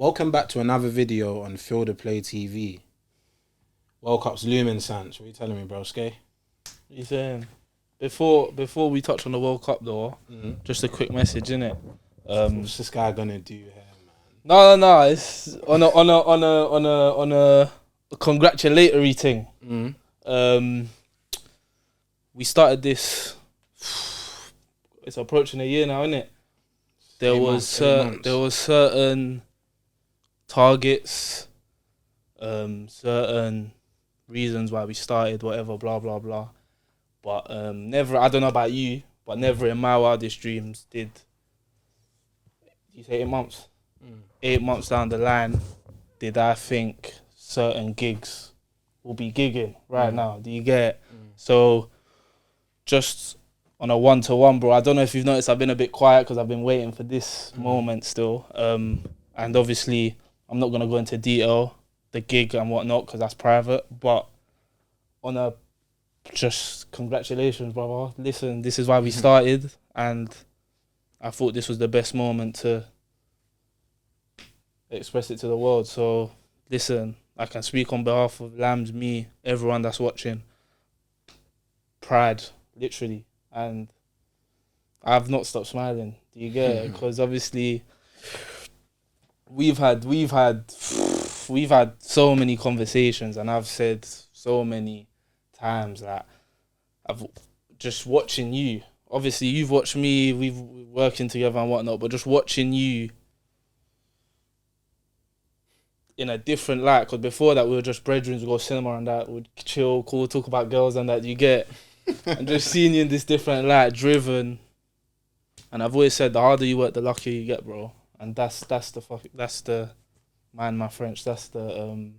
Welcome back to another video on Feel the Play TV. World Cup's looming, Sanch. What are you telling me, broski? You saying? Before we touch on the World Cup though, just a quick message, innit? What's this guy gonna do here, man? No. It's on a congratulatory thing. We started this. It's approaching a year now, innit? There was certain targets, certain reasons why we started, whatever, blah blah blah. But never. I don't know about you, but never in my wildest dreams did. You say 8 months. 8 months down the line, did I think certain gigs will be gigging right now? Do you get it? So, just on a one-to-one, bro. I don't know if you've noticed, I've been a bit quiet because I've been waiting for this moment still. And obviously, I'm not gonna go into detail the gig and whatnot because that's private. But on a just congratulations, brother. Listen, this is why we started, and I thought this was the best moment to express it to the world. So, listen, I can speak on behalf of Lambs, me, everyone that's watching. Pride, literally. And I've not stopped smiling. Do you get it? Because obviously we've had so many conversations, and I've said so many times that I've just watching you. Obviously, you've watched me. We're working together and whatnot, but just watching you in a different light. Because before that, we were just brethren. We go cinema and that. We'd chill, cool, talk about girls and that. You get. And just seeing you in this different light, driven. And I've always said the harder you work, the luckier you get, bro. And that's the mind my French. That's the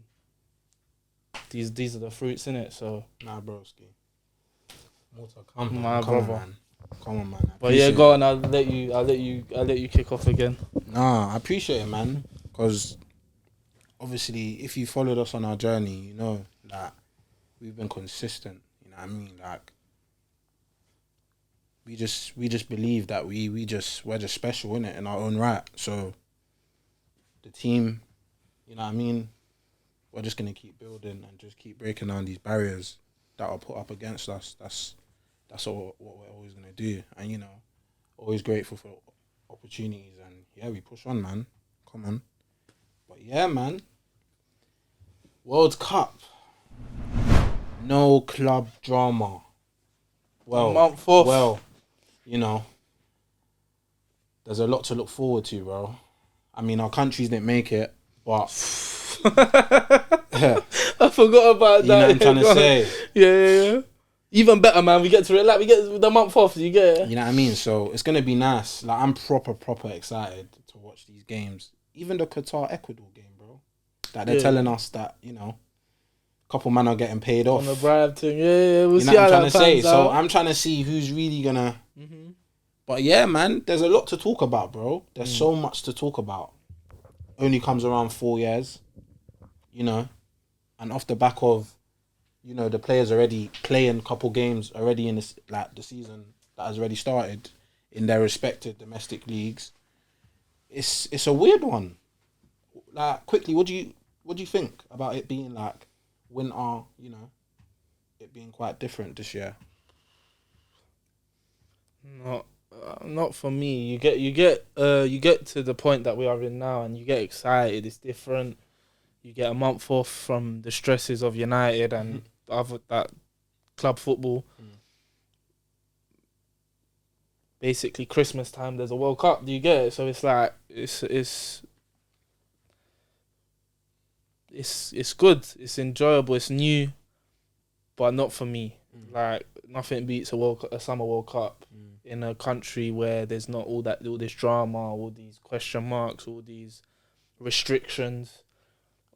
these are the fruits, innit? So Nah, broski. More to come, my come brother. on, man. Come on, man. But yeah, go on. I'll let you kick off again. Nah, I appreciate it, man. Because obviously, if you followed us on our journey, you know that we've been consistent. You know what I mean? Like, we just believe that we're just special, innit, in our own right. So the team, you know what I mean, we're just gonna keep building and just keep breaking down these barriers that are put up against us. That's what we're always gonna do. And you know, always grateful for opportunities, and yeah, we push on, man. Come on. But yeah, man. World Cup. No club drama. Well, month off. Well, you know, there's a lot to look forward to, bro. I mean, our countries didn't make it, but I forgot about that. You know what I'm trying to say? Yeah. Even better, man. We get to relax. We get the month off. You get it? You know what I mean? So it's gonna be nice. Like, I'm proper excited to watch these games. Even the Qatar-Ecuador game, bro. That they're telling us that, you know, a couple men are getting paid off. On the bribe thing, yeah. We'll you know see what how I'm trying that to say. pans So out. I'm trying to see who's really gonna. But yeah, man, there's a lot to talk about, bro. There's so much to talk about. Only comes around 4 years, you know, and off the back of, you know, the players already playing a couple games already in this, like, the season that has already started in their respective domestic leagues. It's a weird one. Like, quickly, what do you think about it being like winter? You know, it being quite different this year. Not for me. You get to the point that we are in now, and you get excited. It's different. You get a month off from the stresses of United and other that club football. Basically, Christmas time, there's a World Cup. Do you get it? So it's like it's good. It's enjoyable. It's new, but not for me. Like, nothing beats a summer World Cup in a country where there's not all this drama, all these question marks, all these restrictions.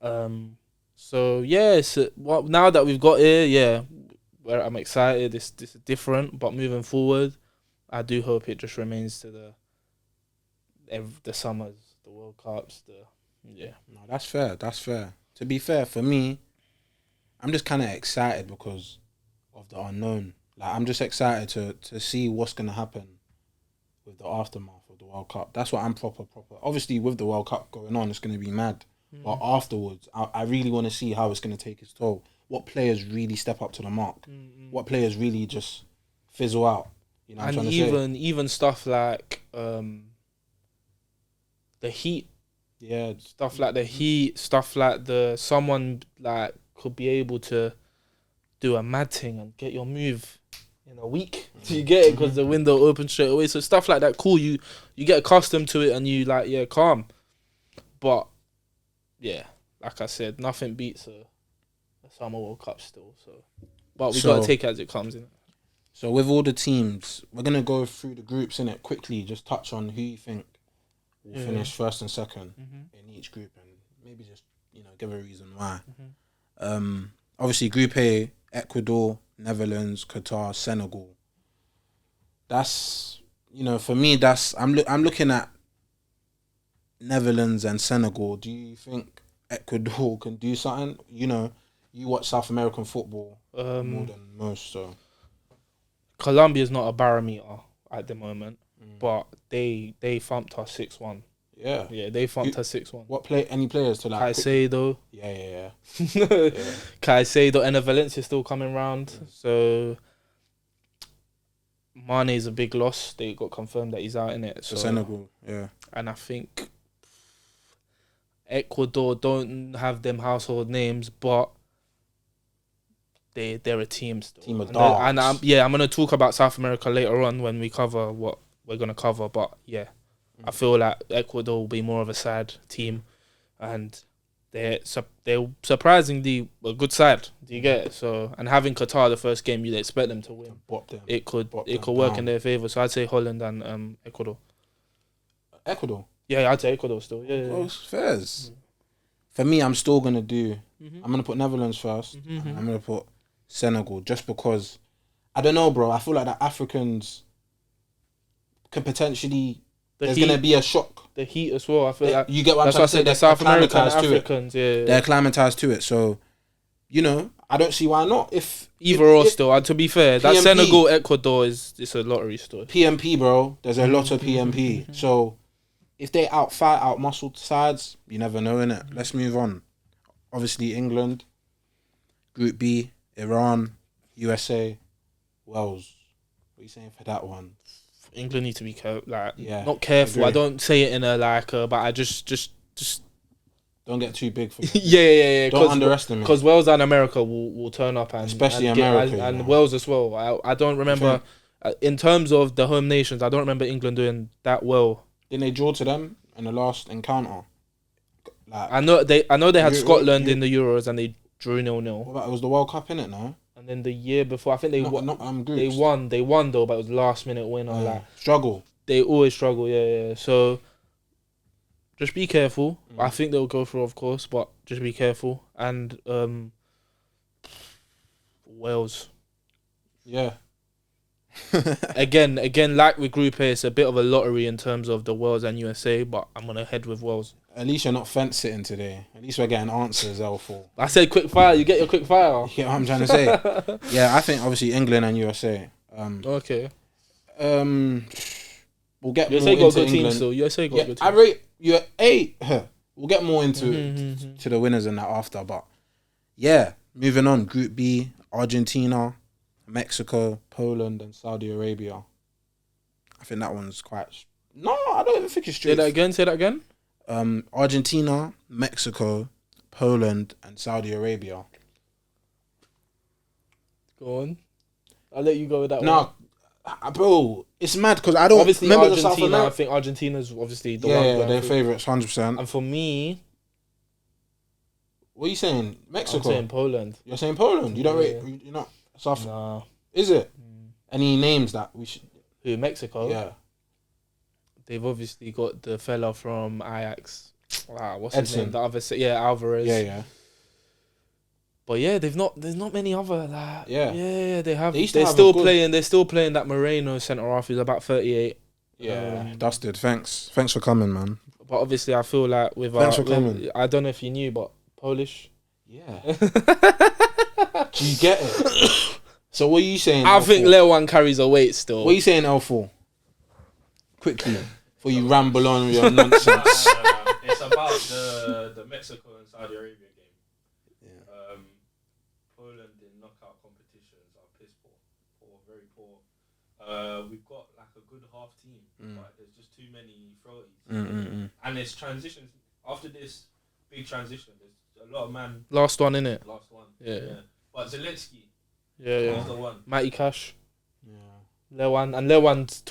So yeah, now that we've got here, yeah, where I'm excited. It's different, but moving forward, I do hope it just remains to the summers, the World Cups, yeah. No, that's fair. That's fair. To be fair, for me, I'm just kind of excited because of the unknown. Like, I'm just excited to see what's gonna happen with the aftermath of the World Cup. That's what I'm proper. Obviously, with the World Cup going on, it's going to be mad. But afterwards, I really want to see how it's going to take its toll. What players really step up to the mark? What players really just fizzle out? You know what I'm trying to say? Even stuff like the Heat. Yeah. Stuff like the Heat, stuff like someone like could be able to do a mad thing and get your move in a week. Do you get it? Because the window opens straight away. So stuff like that, cool. You get accustomed to it and you like, yeah, calm. But yeah, like I said, nothing beats a Summer World Cup still. So, but we gotta take it as it comes in. So with all the teams, we're gonna go through the groups in it quickly. Just touch on who you think will finish first and second in each group, and maybe just give a reason why. Obviously, Group A: Ecuador, Netherlands, Qatar, Senegal. That's for me. That's I'm looking at Netherlands and Senegal. Do you think Ecuador can do something? You watch South American football more than most, so Colombia's not a barometer at the moment, but they thumped us 6-1. Yeah, they thumped us 6-1. Any players to like? Caicedo. Yeah. Caicedo and Valencia still coming round. So Mane is a big loss. They got confirmed that he's out in it. So Senegal, yeah. And I think Ecuador don't have them household names, but they're a team still. Team of dogs. And I'm going to talk about South America later on when we cover what we're going to cover. But yeah, I feel like Ecuador will be more of a sad team, and they're surprisingly a good side. Do you get it? So, and having Qatar the first game, you'd expect them to win. It could work in their favour. So I'd say Holland and Ecuador. Ecuador? Yeah, I'd say Ecuador still. Yeah. Oh, fairs. For me, I'm still gonna I'm gonna put Netherlands first. And I'm gonna put Senegal just because I don't know, bro. I feel like the Africans could potentially. There's gonna be a shock. The Heat as well. I feel like you get what I'm trying to say. The South American Africans, yeah, they're acclimatized to it. So, I don't see why not. If still, to be fair, that Senegal Ecuador it's a lottery story. PMP, bro. There's a lot of PMP. So, if they out muscle sides, you never know, innit? Let's move on. Obviously, England, Group B, Iran, USA, Wales. What are you saying for that one? England need to be not careful. I don't say it in a but I just don't get too big for me. yeah. Don't underestimate. Because Wales and America will turn up, and especially America and Wales as well. I don't remember in terms of the home nations. I don't remember England doing that well. Didn't they draw to them in the last encounter? I know they had Scotland in the Euros and they drew 0-0. What about, it was the World Cup, innit? No. And then the year before, I think they groups. They won though, but it was last minute winner. Struggle. They always struggle, yeah. So just be careful. I think they'll go through, of course, but just be careful. And Wales. Yeah. again, like with Group A, it's a bit of a lottery in terms of the Wales and USA, but I'm gonna head with Wales. At least you're not fence sitting today. At least we're getting answers, L4. I said quick fire. You get your quick fire. You get what I'm trying to say? Yeah, I think obviously England and USA. Okay. We'll get USA more got into a good England. team still. USA got a good team. I rate you 8. We'll get more into to the winners and that after. But yeah, moving on. Group B: Argentina, Mexico, Poland, and Saudi Arabia. I think that one's quite. No, I don't even think it's straight. Say that again. Argentina, Mexico, Poland, and Saudi Arabia. Go on. I'll let you go with that one. No, bro, it's mad because I don't obviously remember Argentina. I think Argentina's obviously the one. Yeah, they're favourites, 100%. And for me, what are you saying? Mexico. I'm saying Poland. You're saying Poland. You don't rate. You're not. South. Nah. Is it? Any names that we should? Who? Mexico. Yeah. They've obviously got the fella from Ajax. Wow, what's Edson. his name? The other, Alvarez. Yeah. But yeah, there's not many other Yeah, they have. They're still playing that Moreno centre half who's about 38. Yeah, dusted. Thanks for coming, man. But obviously, I feel like I don't know if you knew, but Polish. Yeah. Do you get it? So what are you saying? I think Lewan carries a weight still. What are you saying, L4? Quickly. before you ramble on with your nonsense. No. It's about the Mexico and Saudi Arabia game. Yeah. Poland in knockout competitions are piss poor, very poor. We've got like a good half team, but there's just too many throaties. And it's transitions. After this big transition, there's a lot of man. Last one, innit? Last one. Yeah. But Zelensky. Yeah. The one. Matty Cash. Yeah. Lewan's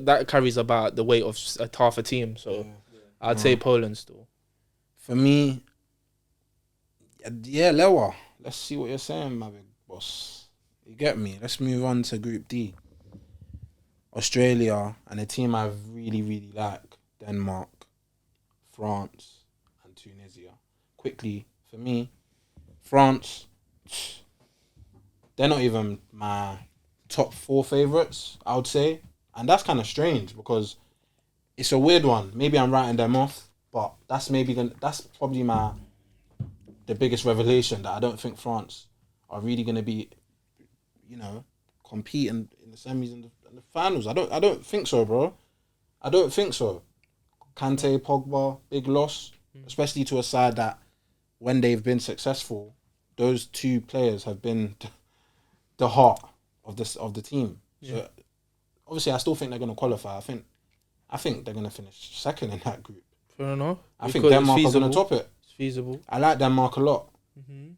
that carries about the weight of half a team. So I'd say Poland still. For me, yeah, Lewa. Let's see what you're saying, my big boss. You get me? Let's move on to Group D. Australia and a team I really, really like. Denmark, France, and Tunisia. Quickly, for me, France, they're not even my top 4 favourites, I would say. And that's kind of strange because it's a weird one. Maybe I'm writing them off, but that's probably the biggest revelation, that I don't think France are really going to be, competing in the semis and the finals. I don't think so, bro. I don't think so. Kante, Pogba, big loss, especially to a side that when they've been successful, those 2 players have been the heart of the team. Yeah. So obviously, I still think they're going to qualify. I think they're going to finish second in that group. Fair enough. I think Denmark are going to top it. It's feasible. I like Denmark a lot. Mm-hmm.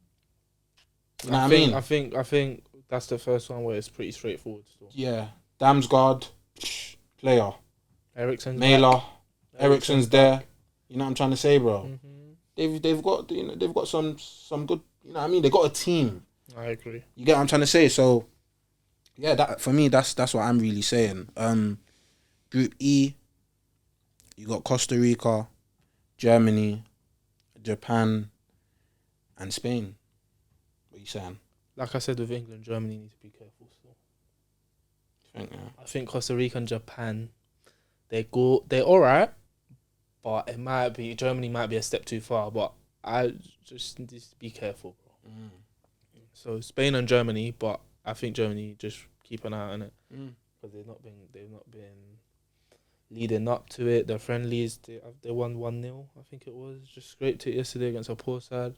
You know what I mean? I think that's the first one where it's pretty straightforward still. Yeah. Damsgaard, player. Eriksen's Mailer, Eriksen's there. You know what I'm trying to say, bro? Mm-hmm. They've got some good. You know what I mean? They got a team. I agree. You get what I'm trying to say? So yeah, that for me, that's what I'm really saying. Group E, you got Costa Rica, Germany, Japan, and Spain. What are you saying? Like I said with England, Germany need to be careful still. I think Costa Rica and Japan, they're alright, but Germany might be a step too far. But I just be careful, bro. So Spain and Germany, but I think Germany just keep an eye on it because they've not been leading up to it. Their friendlies, they won 1-0, I think it was. Just scraped it yesterday against a poor side.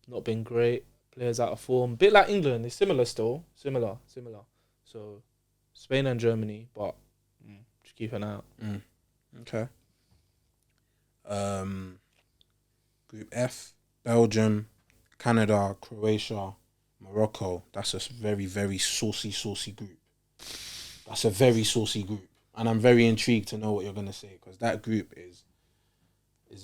Not been great. Players out of form. Bit like England. It's similar still. Similar. So Spain and Germany, but just keep an eye out. Okay. Group F, Belgium, Canada, Croatia, Morocco. That's a very, very saucy group. That's a very saucy group. And I'm very intrigued to know what you're going to say, because that group is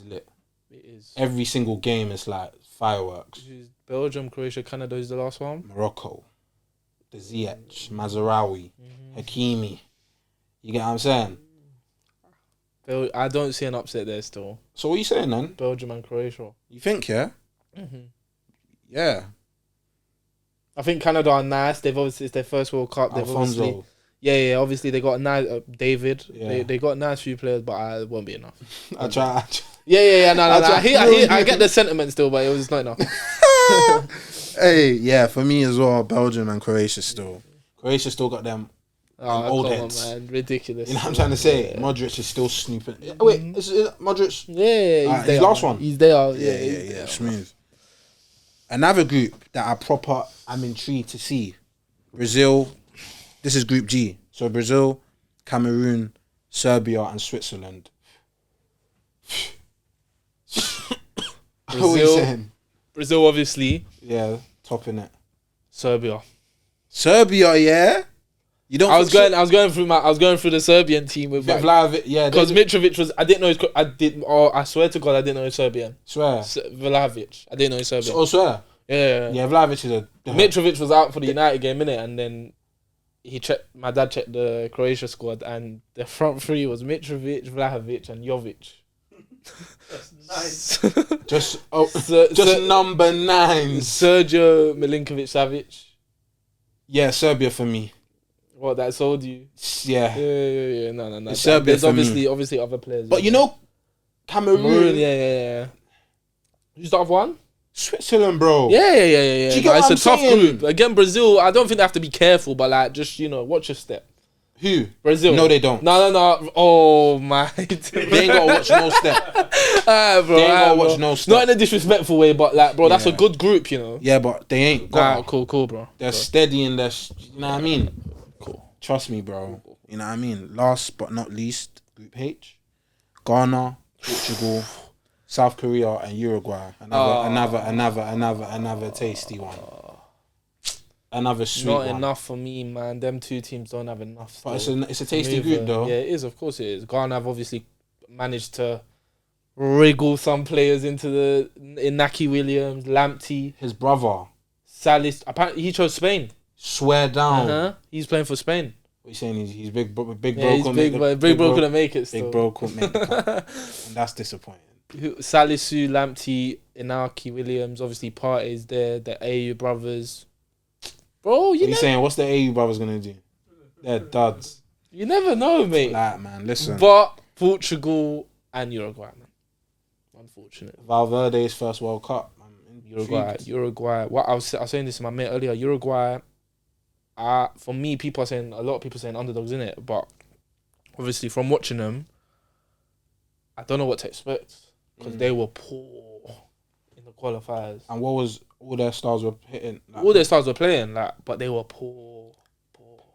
lit. It is. Every single game is like fireworks. Belgium, Croatia, Canada is the last one. Morocco, the Ziyech, Mazraoui, Hakimi. You get what I'm saying? I don't see an upset there still. So what are you saying then? Belgium and Croatia. You think, yeah? Yeah. I think Canada are nice. It's their first World Cup. Alfonso. Obviously they got a nice David. Yeah. They got a nice few players, but it won't be enough. I try. No. I get the sentiment still, but it was not enough. Hey, yeah, for me as well, Belgium and Croatia still. Croatia still got them old heads. Man, ridiculous. You know what I'm trying to say? Yeah. Modric is still snooping. Wait, is Modric? Yeah, he's last one. He's there. Yeah, smooth. Another group that I'm intrigued to see. Brazil. This is Group G. So Brazil, Cameroon, Serbia, and Switzerland. What are you saying? Brazil, obviously. Yeah, topping it. Serbia, yeah. You don't. I was going through the Serbian team with Vlahovic. Yeah, because Mitrovic was. I swear to God, I didn't know he was Serbian. Swear. Vlahovic. I didn't know he was Serbian. Oh, swear. Yeah. Yeah, Vlahovic is Mitrovic was out for the United game, innit? And then my dad checked the Croatia squad, and the front three was Mitrovic, Vlahovic, and Jovic. That's nice. just number 9. Sergio Milinkovic-Savic. Yeah, Serbia for me. What, that sold you? Yeah. Yeah. No. It's Serbia for me. Obviously other players. But you know, Cameroon. Yeah. Who's the other one? Switzerland, bro. Yeah. Do you get what it's a tough group. Again, Brazil, I don't think they have to be careful, but like, just, watch your step. Who? Brazil. No, they don't. No. Oh my. They ain't gotta watch no step. Alright, bro. They ain't gotta watch bro. no step. Not in a disrespectful way, but like, bro, that's a Yeah. good group, you know. Yeah, but they ain't got. Cool, bro. They're steady and they're. You know what I mean? Cool. Trust me, bro. You know what I mean? Last but not least, Group H, Ghana, Portugal, South Korea, and Uruguay. Another tasty one. Another sweet Not one. enough for me, man. Them two teams don't have enough. But still. it's a tasty group, though. Yeah, it is. Of course, it is. Ghana have obviously managed to wriggle some players into the Inaki Williams, Lamptey, His brother. Salis. Apparently, he chose Spain. Swear down. He's playing for Spain. What you saying? He's big bro. Yeah, he's big, but big bro couldn't make it. Still. Big bro couldn't make the cut. And that's disappointing. Salisu, Lamptey, Inaki Williams. Obviously, Partey's there. The AU brothers. Bro, You saying what's the AU brothers gonna do? They're duds. You never know, mate. Like, man, listen. But Portugal and Uruguay, man. Unfortunate. Valverde's first World Cup. Uruguay. What I was saying this to my mate earlier. Uruguay. For me, a lot of people saying underdogs in it, but obviously from watching them, I don't know what to expect because they were poor in the qualifiers. And what was all their stars were hitting? Like, All their stars were playing, but they were poor.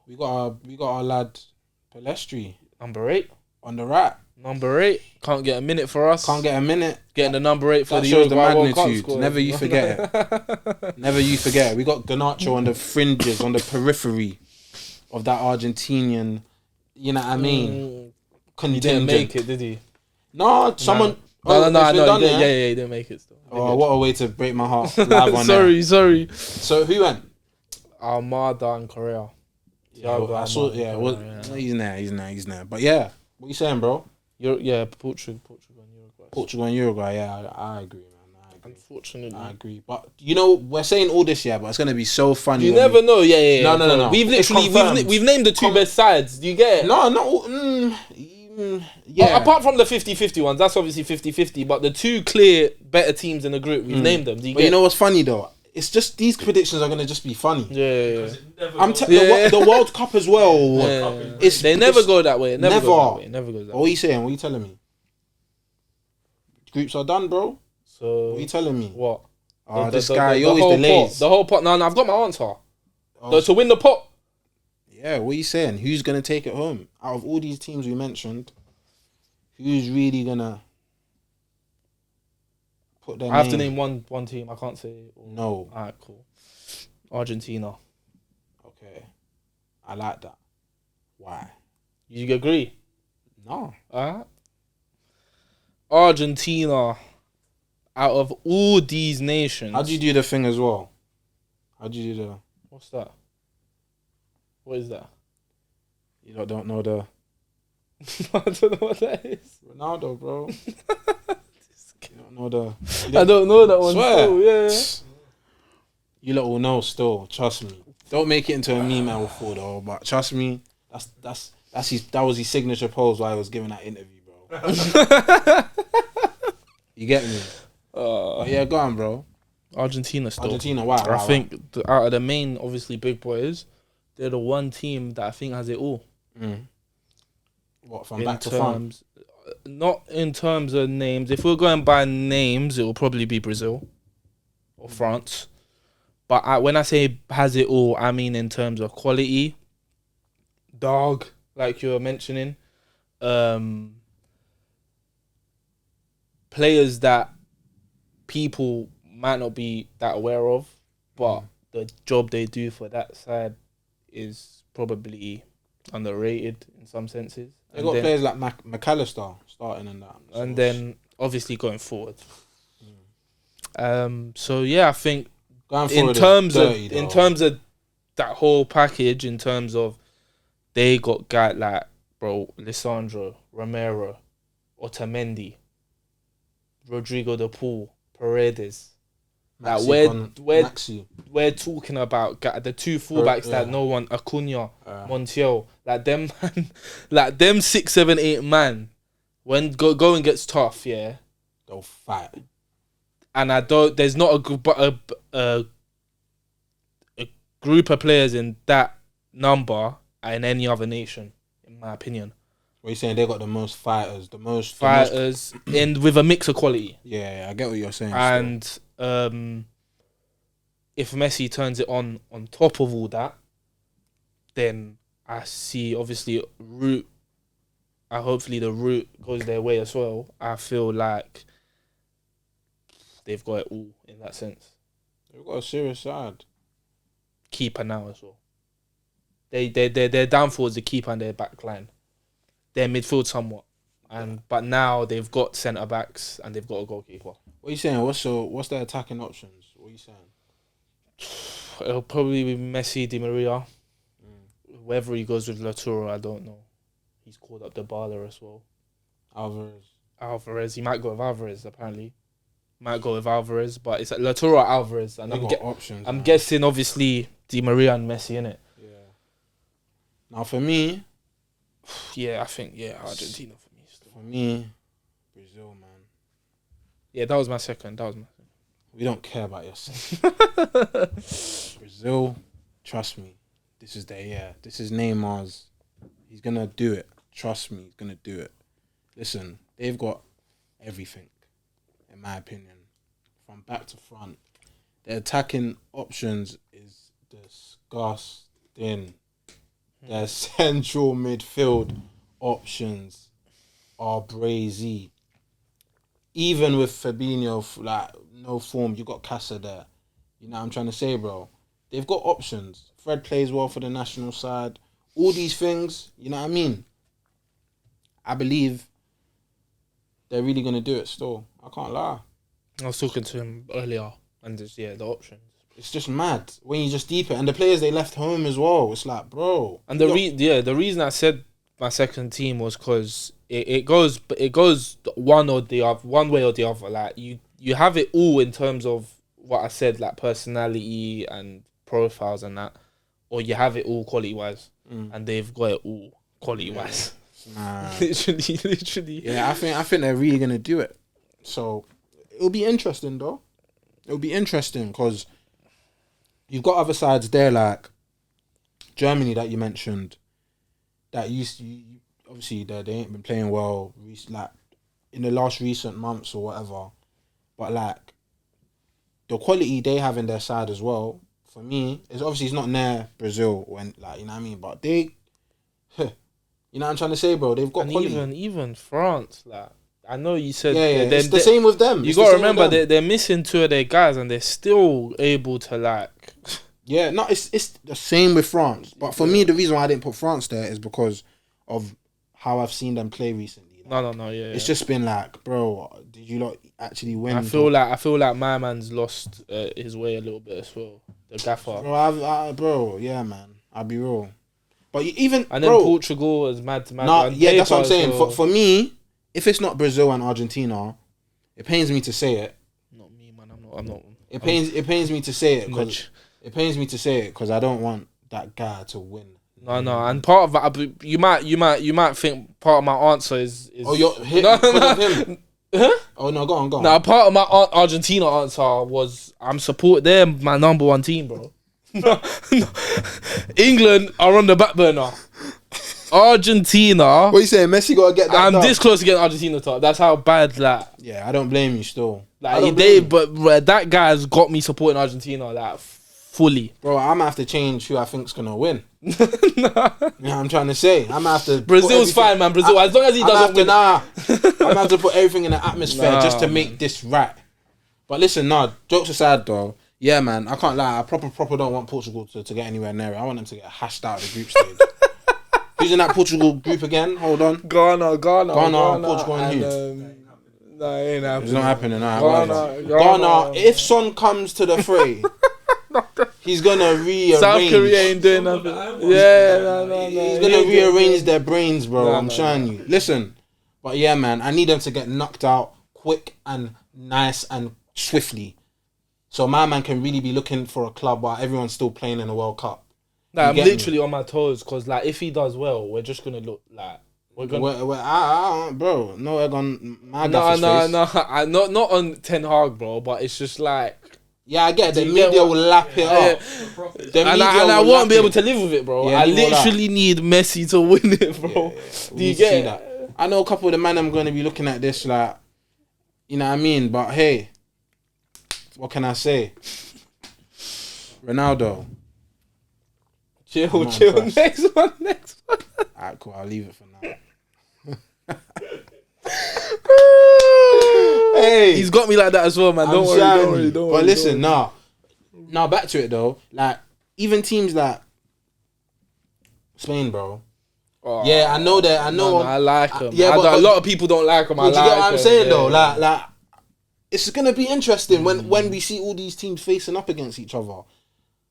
We got our lad Palestri Number 8. on the right. Number 8 can't get a minute for us. Can't get a minute. Getting the number 8 for That the shows the Uruguay World Cup magnitude. squad. Never you forget it. Never you forget it. We got Garnacho on the fringes, on the periphery of that Argentinian. You know what I mean? He didn't make it, did he? No, someone. No. Done, He didn't make it. Still. Oh, what a way to break my heart live on sorry. So who went? Armada and Korea. I saw. Yeah, he's there. But yeah, what you saying, bro? Portugal and Uruguay. Portugal and Uruguay. Yeah, I agree, man. Unfortunately, I agree. But you know, we're saying all this, but it's gonna be so funny. You never know. Yeah. No. We've literally we've named the two best sides. Do you get it? No. Yeah. Apart from the 50-50 ones, that's obviously 50-50. But the two clear better teams in the group, we've named them. Do you But get you know what's funny though? It's just these predictions are gonna just be funny. Yeah. The World Cup as well. They never go that way. It never goes that way. What are you saying? What are you telling me? Groups are done, bro. So what are you telling me? What? This guy, he always delays. The whole pot. No, I've got my answer. To win the pot. Yeah, what are you saying? Who's gonna take it home? Out of all these teams we mentioned, who's really gonna put their I have to name one team. I can't say. No. Alright, cool. Argentina. Okay. I like that. Why? You agree? No. Alright. Argentina. Out of all these nations. How'd you do the thing as well? How'd you do the... What's that? What is that? You don't know the... I don't know what that is. Ronaldo, bro. You don't know the... I don't know that one. Swear. Still, yeah. You lot will know still. Trust me. Don't make it into a meme I will fall though. But trust me, that was his signature pose while I was giving that interview, bro. You get me? But yeah, go on, bro. Argentina still. Why? I think out of the main, obviously, big boys, they're the one team that I think has it all. What, from back to front? Not in terms of names. If we're going by names, it will probably be Brazil or France. But when I say has it all, I mean in terms of quality, dog, like you were mentioning, players that people might not be that aware of, but the job they do for that side is probably underrated in some senses. They got players like McAllister starting in that, and then obviously going forward. So yeah, I think in terms of that whole package, in terms of they got guys like Lisandro, Romero, Otamendi, Rodrigo de Paul, Paredes. We're talking about the two fullbacks that no one, Acuna, Montiel, like them man, like them 6, 7, 8 man. When going gets tough, yeah, they'll fight. And there's not a group of players in that number in any other nation, in my opinion. What are you saying? They got the most fighters, And with a mix of quality. Yeah, I get what you're saying. And if Messi turns it on top of all that, then I see obviously hopefully the route goes their way as well. I feel like they've got it all in that sense. They've got a serious side. Keeper now as well. Their downfall is the keeper and their back line. Their midfield somewhat. But now they've got centre backs and they've got a goalkeeper. What are you saying? What's their attacking options? What are you saying? It'll probably be Messi, Di Maria. Whether he goes with Laturo, I don't know. He's called up the Bala as well. Alvarez. He might go with Alvarez, apparently. But it's Laturo or Alvarez. And I'm guessing, obviously, Di Maria and Messi, innit? Yeah. Now, for me... Yeah, I think, Argentina for me. Still. For me, Brazil, man. Yeah, that was my second. We don't care about your second. Brazil, trust me. This is their year. This is Neymar's. He's going to do it. Trust me, he's going to do it. Listen, they've got everything, in my opinion. From back to front. Their attacking options is disgusting. Their central midfield options are brazy. Even with Fabinho, like, no form, you got Casa there. You know what I'm trying to say, bro? They've got options. Fred plays well for the national side. All these things, you know what I mean? I believe they're really going to do it still. I can't lie. I was talking to him earlier, and there's, the options. It's just mad when you just deep it. And the players they left home as well. It's like, bro. And the reason I said my second team was because it goes one way or the other. Like you have it all in terms of what I said, like personality and profiles and that, or you have it all quality wise, and they've got it all quality wise. Nah. literally. Yeah, I think they're really gonna do it. So it'll be interesting though. It'll be interesting because you've got other sides there like Germany that you mentioned. That obviously they ain't been playing well, like in the last recent months or whatever. But like the quality they have in their side as well, for me, is obviously it's not near Brazil when, like, you know what I mean. But they, you know what I'm trying to say, bro. They've got and quality. Even France, like I know you said, it's the same with them. You got to remember they're missing two of their guys, and they're still able to like. Yeah, no, it's the same with France. But for me, the reason why I didn't put France there is because of how I've seen them play recently. Like, No, yeah. It's just been like, bro, did you not actually win? I feel like my man's lost his way a little bit as well. The gaffer. Bro, yeah, man. I'll be real. But then Portugal is mad. Nah, yeah, that's what I'm saying. For me, if it's not Brazil and Argentina, it pains me to say it. Not me, man. I'm not. It pains me to say it because I don't want that guy to win. No, and part of that, you might think part of my answer is oh, you're hitting because of him. Huh? Oh no, go on. Now, part of my Argentina answer was they're my number one team, bro. No. England are on the back burner. Argentina. What are you saying? Messi gotta get that. I'm this close to getting Argentina top. That's how bad that. Yeah, I don't blame you still. Like but that guy's got me supporting Argentina like fully. Bro, I'm gonna have to change who I think's gonna win. Nah. Yeah, I'm trying to say. I'm gonna have to. Brazil's fine, man. Brazil, as long as he doesn't win. I'm gonna have to put everything in the atmosphere just to make this right. But listen, jokes aside though. Yeah, man, I can't lie. I proper don't want Portugal to get anywhere near it. I want them to get hashed out of the group stage. Who's in that Portugal group again? Hold on. Ghana, Portugal and who? No, it ain't happening. It's not happening. Ghana. If Son comes to the fray, he's gonna rearrange. South Korea ain't doing nothing. No. He's gonna rearrange their brains, bro. I'm showing you. Listen, but yeah, man, I need them to get knocked out quick and nice and swiftly. So my man can really be looking for a club while everyone's still playing in the World Cup. I'm literally on my toes because, like, if he does well, we're just gonna look like we're gonna. Bro, no egg on my No, not on Ten Hag, bro. But it's just like Yeah, I get it. The you get media what- will lap it up. The profit. The And media I will won't lap be able it. to live with it, bro. Yeah, I neither will I. literally need Messi to win it, bro. We Do you need to see get that. it? I know a couple of the man I'm going to be looking at this like, you know what I mean? But hey, what can I say? Ronaldo. Chill. impressed. Next one. Alright, cool. I'll leave it for now. Hey, He's got me like that as well, man. I'm Don't shouting worry. you. Don't But worry. listen, now back to it though. Like even teams like Spain, bro. Oh, Yeah, I know that. I know. no, I like him. yeah, but a lot of people don't like him. But do you get what I'm saying though? Yeah. Like, it's gonna be interesting when we see all these teams facing up against each other.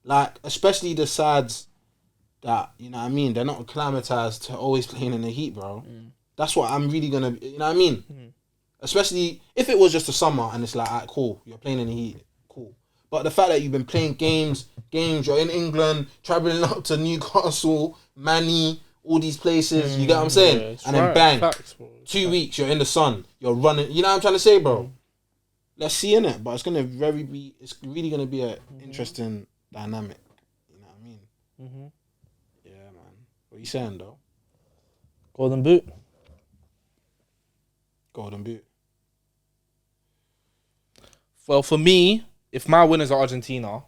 Like, especially the sides that, you know what I mean, they're not acclimatized to always playing in the heat, bro. That's what I'm really gonna, you know what I mean? Especially if it was just a summer and it's like, alright, cool, you're playing in the heat, cool. But the fact that you've been playing games, you're in England, traveling up to Newcastle, Manny, all these places, you get what I'm saying? Yeah, it's and then right. bang, Facts, bro. 2 weeks, you're in the sun, you're running, you know what I'm trying to say, bro? Let's see in it, but it's really gonna be an interesting dynamic. You know what I mean? Yeah, man. What are you saying though? Golden boot. Golden boot. Well, for me, if my winners are Argentina,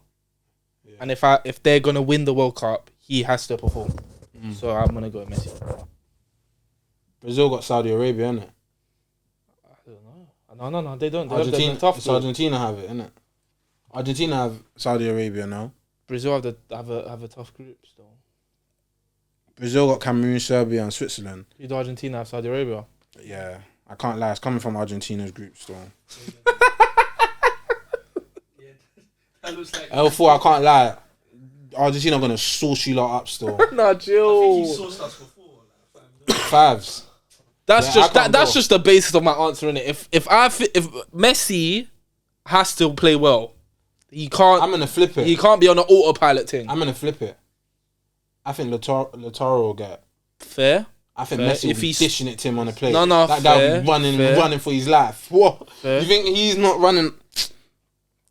and if they're gonna win the World Cup, he has to perform. So I'm gonna go with Messi. Brazil got Saudi Arabia, innit? I don't know. No, they don't. They have the tough. It's Argentina have it, innit? Argentina have Saudi Arabia now. Brazil have a tough group still. Brazil got Cameroon, Serbia, and Switzerland. Who do Argentina have? Saudi Arabia. Yeah, I can't lie. It's coming from Argentina's group still. That looks like. L4, I can't lie. Argentina gonna sauce you lot up still. Nah, I think you Jill. sourced us before. Like, Fives. That's Yeah, I just can't that's go. just the basis of my answer in it. If Messi has to play well, he can't. I'm gonna flip it. He can't be on an autopilot thing. I'm gonna flip it. I think Lautaro will get. Fair. I think Fair. Messi will If be he's- dishing it to him on the plate. No, that guy will be fair. running for his life. What? Fair. You think he's not running?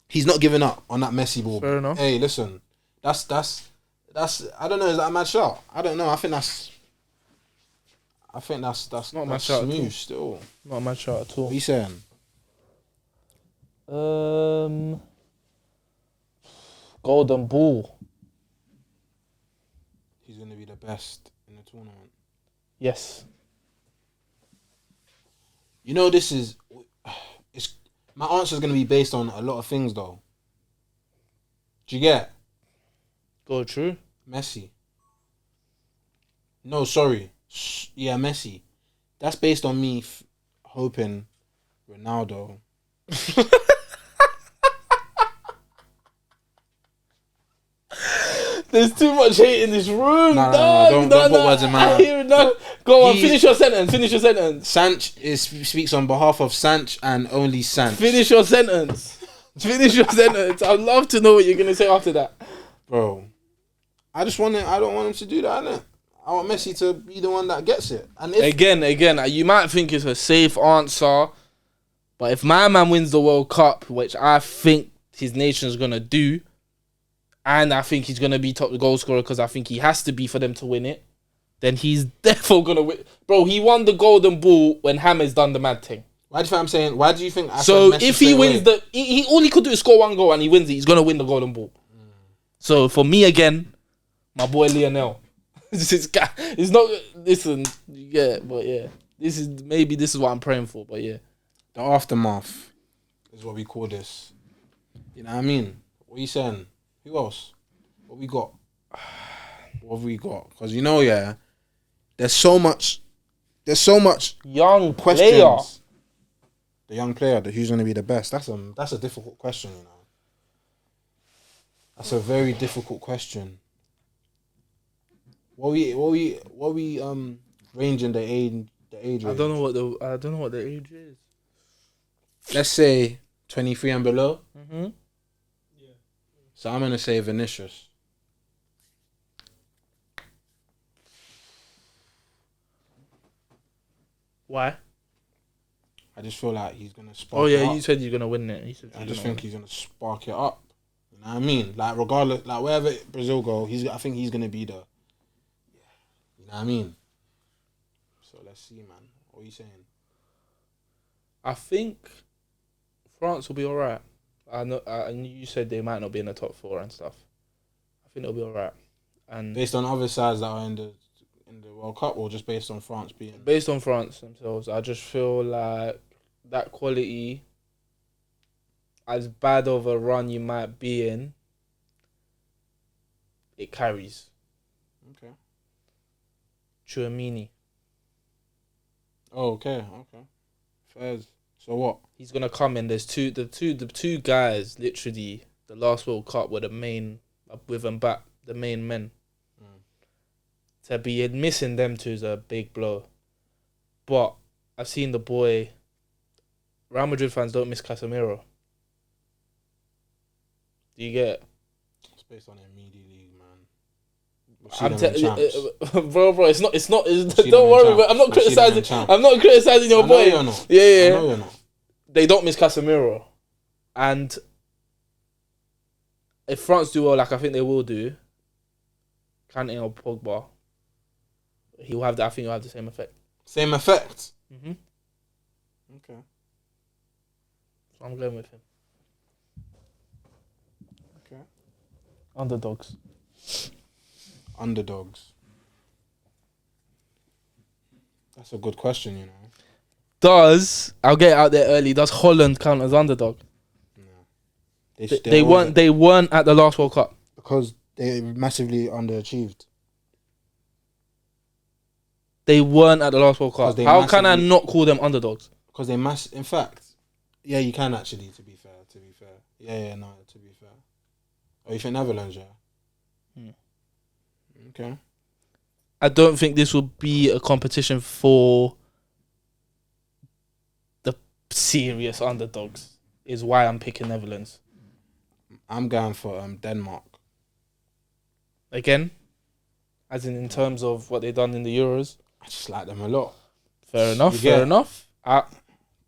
He's not giving up on that Messi ball. Fair enough. Hey, listen, that's. I don't know. Is that a mad shot? I don't know. I think that's Not a mad that's shot at all. smooth still. Not a mad shot at all. What are you saying? Golden ball. He's gonna be the best in the tournament. Yes. You know, it's my answer is gonna be based on a lot of things though. Do you get Go true. Messi? No, sorry. Yeah, Messi. That's based on me hoping Ronaldo. There's too much hate in this room. No, don't put words in my mouth. I hear it now. Go on, He's- finish your sentence. Sanch speaks on behalf of Sanch and only Sanch. Finish your sentence. I'd love to know what you're gonna say after that. Bro, I don't want him to do that, innit? I want Messi to be the one that gets it. And if Again, you might think it's a safe answer, but if my man wins the World Cup, which I think his nation's gonna do, and I think he's gonna be top goal scorer because I think he has to be for them to win it, then he's definitely gonna win. Bro, he won the Golden Ball when James done the mad thing. why do you think I'm saying? Why do you think? I So said Messi if he straight wins away? he all he could do is score one goal and he wins it, he's gonna win the Golden Ball. So for me again, my boy Lionel. This guy, it's not. Listen, yeah, but yeah, this is what I'm praying for. But yeah, The aftermath is what we call this. You know what I mean? What are you saying? Who else? What we got? What have we got? Because you know, yeah, there's so much young questions. player. The young player, who's going to be the best? That's a difficult question, you know. That's a very difficult question. What we ranging the age range? I don't know what the age is. Let's say 23 and below. Mm-hmm. So I'm gonna say Vinicius. Why? I just feel like he's gonna spark. Oh yeah, it up. you said you're gonna win it. You said I just think he's gonna spark it up. You know what I mean? Like regardless, like wherever Brazil go, I think he's gonna be the. You know what I mean? So let's see, man. What are you saying? I think France will be alright. I know. And you said they might not be in the top 4 and stuff. I think they'll be alright. And Based on other sides that are in the World Cup, or just based on France being. based on France themselves, I just feel like that quality, as bad of a run you might be in, it carries. Okay. Chouamini. Oh, okay. Fairs. So what? He's gonna come in. There's the two guys. Literally, the last World Cup were the main with and back the main men. To be missing them two is a big blow. But I've seen the boy. Real Madrid fans don't miss Casemiro. Do you get it? It's based on their media league, man. Bro, it's not. See Don't them in worry, champs. but I'm not We'll see them in criticizing. champs. I'm not criticizing your I know boy. you're not. Yeah. I know you're not. They don't miss Casemiro, and if France do well, like I think they will do, Kante or Pogba, he'll have that. I think he'll have the same effect. Same effect. Mm-hmm. Okay. So I'm going with him. Okay. Underdogs. That's a good question, you know. I'll get it out there early. Does Holland count as underdog? No. They weren't. They weren't at the last World Cup because they massively underachieved. They weren't at the last World Cup. How can I not call them underdogs? Because they in fact, yeah, you can actually. To be fair. Yeah, no. To be fair. Oh, you think Netherlands? Yeah. Okay. I don't think this will be a competition for the serious underdogs. Is why I'm picking Netherlands. I'm going for Denmark. Again, as in terms of what they've done in the Euros. I just like them a lot. Fair enough. The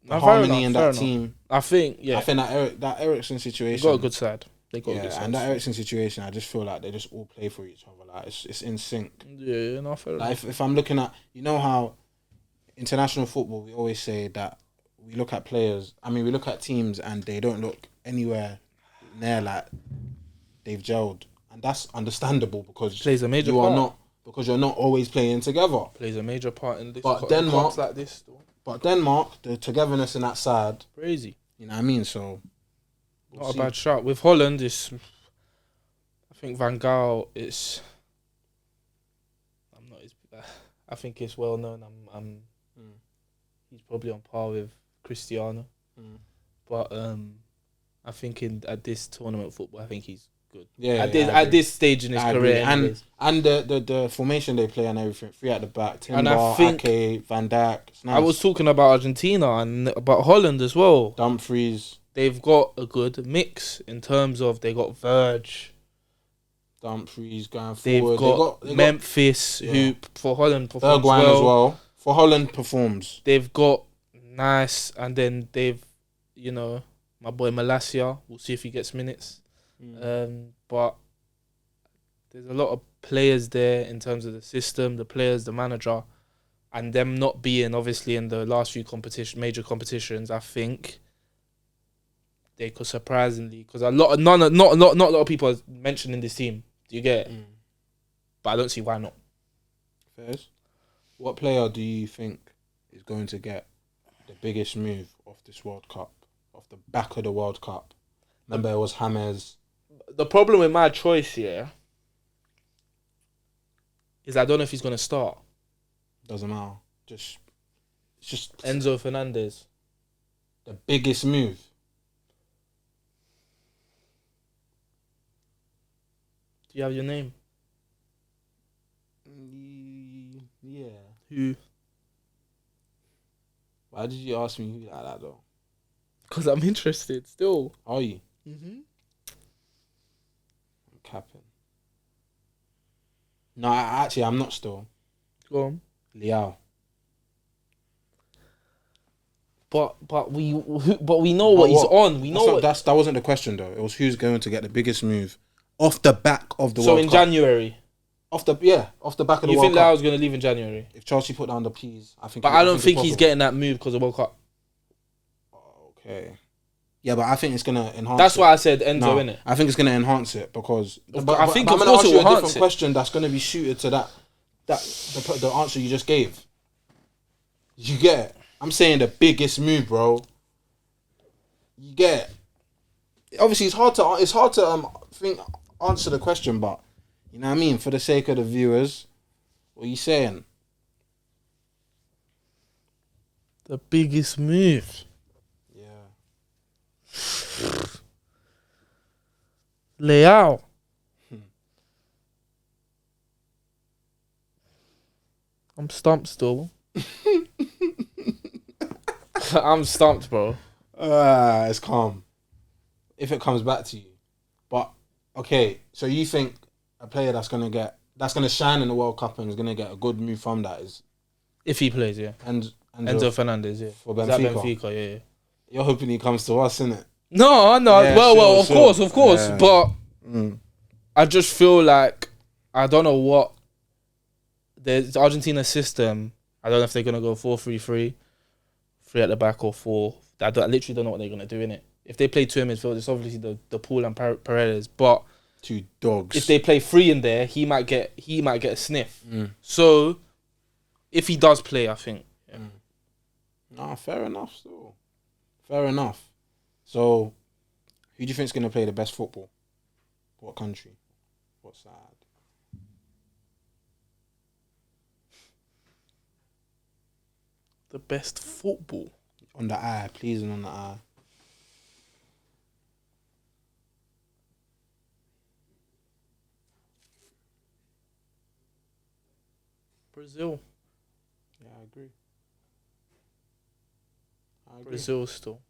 harmony in that team. I think that Ericsson situation. They got a good side. And that Ericsson situation, I just feel like they just all play for each other. Like it's in sync. Yeah, no, fair enough. If I'm looking at, you know how international football, we always say that we look at players. I mean, we look at teams and they don't look anywhere near like they've gelled, and that's understandable because plays a major part. Because you're not always playing together. Plays a major part in this. But Denmark, like this, the togetherness in that side, crazy. You know what I mean? So, not a bad shot. With Holland, I think Van Gaal is. I think it's well known. He's probably on par with Cristiano, but I think at this tournament football, I think he's good. Yeah, at this stage in his career, and the formation they play and everything, 3 at the back, Timber, Ake, Van Dijk. Nice. I was talking about Argentina and about Holland as well. Dumfries. They've got a good mix in terms of they got Verge, Dumfries going forward. They've got Memphis, who for Holland performs Bergwijn as well. For Holland performs. They've got Nice, and then my boy Malacia. We'll see if he gets minutes. But there's a lot of players there in terms of the system, the players, the manager, and them not being obviously in the last few major competitions. I think they could surprisingly, because not a lot of people are mentioning this team. Do you get it? But I don't see why not. Fairs. What player do you think is going to get the biggest move off this World Cup, off the back of the World Cup? Remember, it was James. The problem with my choice here is I don't know if he's going to start. Doesn't matter. It's just Enzo Fernandez. The biggest move. Do you have your name? Yeah. Who? Why did you ask me who like that though? Because I'm interested still. Are you? Mm-hmm. I'm capping. No, I'm not still. Go on. Liao. But we know what he's on. We know that wasn't the question though. It was who's going to get the biggest move off the back of the so World in Cup. January. Off the back of the World Cup. You think Leao's going to leave in January? If Chelsea put down the P's, I think. But I don't think he's getting that move because of World Cup. Okay. Yeah, but I think it's gonna enhance. That's why I said Enzo, innit? I think it's gonna enhance it because. But I think I'm of gonna course ask it you will a enhance different it. question that's gonna be suited to the answer you just gave. You get it? I'm saying the biggest move, bro. You get it? Obviously, it's hard to answer the question, but you know what I mean. For the sake of the viewers, what are you saying? The biggest move. Yeah. Leao. I'm stumped still. I'm stumped, bro. It's calm. If it comes back to you. But, okay, so you think a player that's going to shine in the World Cup and is going to get a good move from that is... If he plays, yeah. And Enzo Fernandez, yeah. For Benfica. Is that Benfica, yeah. You're hoping he comes to us, innit? No. Yeah, well, of sure. course. Yeah. But I just feel like I don't know what the Argentina system. I don't know if they're gonna go 4-3-3, 3 at the back or 4. I literally don't know what they're gonna do in it. If they play 2 in midfield, it's obviously the Paul and Paredes. But 2 dogs. if they play 3 in there, he might get a sniff. So if he does play, I think. Yeah. Nah, fair enough. Still, fair enough. So, who do you think is going to play the best football? What country? What side? The best football? On the eye, pleasing on the eye. Brazil. Yeah, I agree. Brazil still.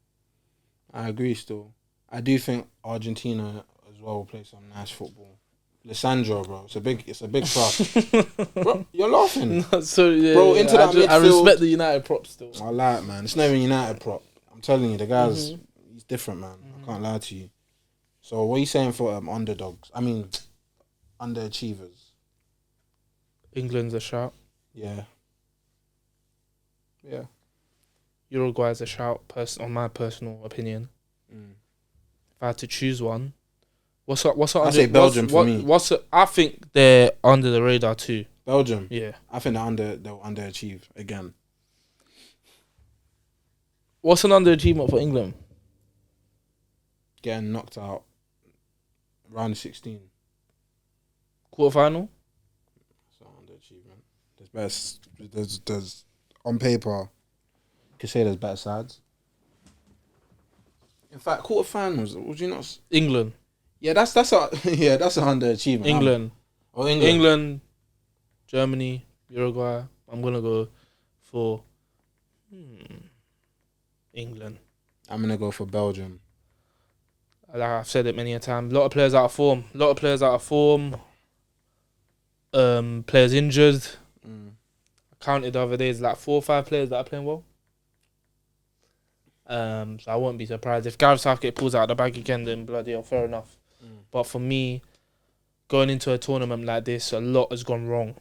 I agree still. I do think Argentina as well will play some nice football. Lissandro, bro, it's a big trust. Bro, you're laughing. No, sorry, yeah, bro, into that midfield. I respect the United prop still. I like it, man. It's not even United prop. I'm telling you, the guy's he's different, man. I can't lie to you. So what are you saying for underdogs? I mean, underachievers. England's a shout. Yeah. Yeah. Uruguay's a shout, on my personal opinion. If I had to choose one, what's up? I say Belgium for me. I think they're under the radar too. Belgium. Yeah. I think they'll underachieve again. What's an underachievement for England? Getting knocked out round 16. Quarterfinal? It's an underachievement. There's on paper, you could say there's better sides. In fact, quarterfinals, would you not? England. Yeah, that's an underachievement. England. England. England, Germany, Uruguay. I'm gonna go for England. I'm gonna go for Belgium. Like I've said it many a time. A lot of players out of form. Players injured. I counted the other days like 4 or 5 players that are playing well. So I won't be surprised if Gareth Southgate pulls out the bag again. Then bloody hell, fair enough. But for me, going into a tournament like this, a lot has gone wrong.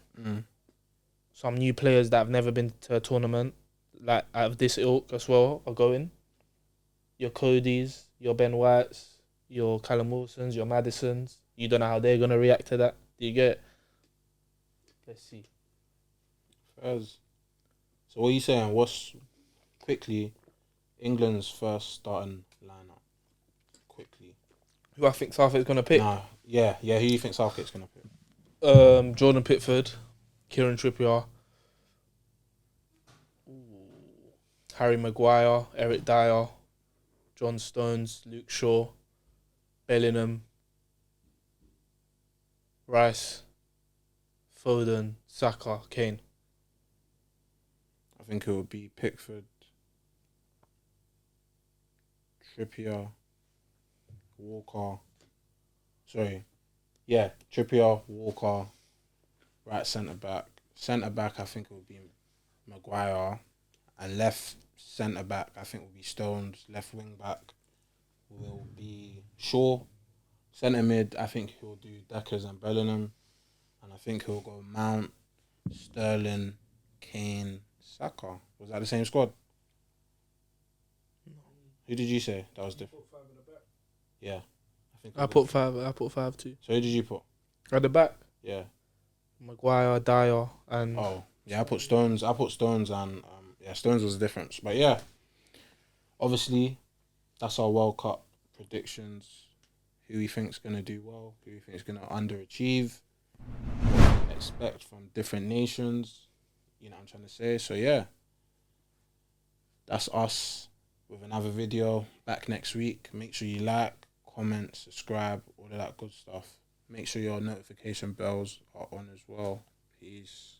Some new players that have never been to a tournament like out of this ilk as well are going. Your Codys, your Ben Whites, your Callum Wilsons, your Madisons. You don't know how they're gonna react to that. Do you get it? Let's see. Fairs. So what are you saying? What's quickly England's first starting lineup? Quickly. Who I think Southgate's gonna pick? Yeah. Who do you think Southgate's gonna pick? Jordan Pickford, Kieran Trippier, Harry Maguire, Eric Dyer, John Stones, Luke Shaw, Bellingham, Rice, Foden, Saka, Kane. I think it would be Pickford, Trippier, Walker. Trippier, Walker, right centre back. Centre back, I think it would be Maguire, And left centre back, I think, will be Stones. Left wing back will be Shaw. Centre mid, I think he'll do Deckers and Bellingham. And I think he'll go Mount, Sterling, Kane, Saka. Was that the same squad? Who did you say that was different? Yeah. I put 5. I put 5 too. So who did you put? At the back, Yeah. Maguire, Dyer, and Oh, yeah, I put Stones and Stones was the difference. But yeah, obviously, that's our World Cup predictions. Who we think's gonna do well, who we think's gonna underachieve, what we expect from different nations. You know what I'm trying to say? So yeah, that's us with another video back next week. Make sure you like, comment, subscribe, all of that good stuff. Make sure your notification bells are on as well. Peace.